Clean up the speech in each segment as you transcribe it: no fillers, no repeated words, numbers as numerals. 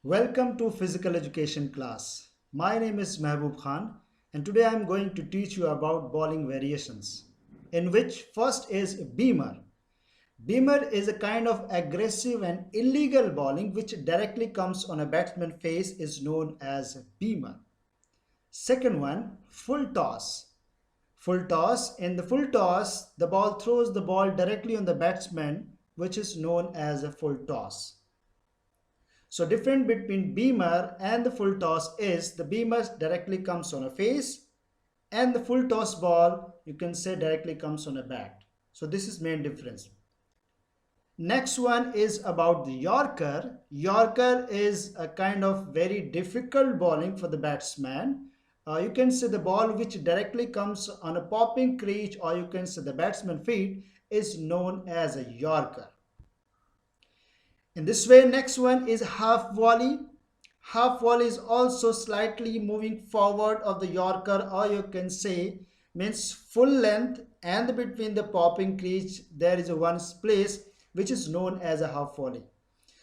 Welcome to physical education class. My name is Mahboob Khan and today I am going to teach you about bowling variations, in which first is beamer. Beamer is a kind of aggressive and illegal bowling which directly comes on a batsman's face is known as beamer. Second one, full toss. Full toss. In the full toss, the ball throws the ball directly on the batsman, which is known as a full toss. So difference between beamer and the full toss is the beamer directly comes on a face and the full toss ball you can say directly comes on a bat. So this is main difference. Next one is about the Yorker. Yorker is a kind of very difficult bowling for the batsman. You can say the ball which directly comes on a popping crease or you can say the batsman feet is known as a Yorker. In this way, next one is half volley. Half volley is also slightly moving forward of the Yorker or you can say means full length and between the popping crease there is a one place which is known as a half volley.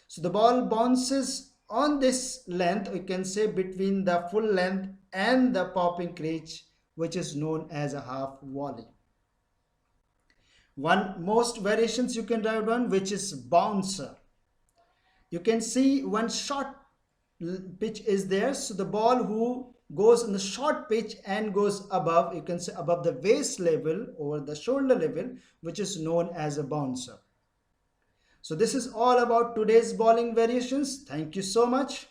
So the ball bounces on this length you can say between the full length and the popping crease which is known as a half volley. One most variations you can write on which is bouncer. You can see one short pitch is there, so the ball who goes in the short pitch and goes above, you can say above the waist level or the shoulder level, which is known as a bouncer. So this is all about today's bowling variations. Thank you so much.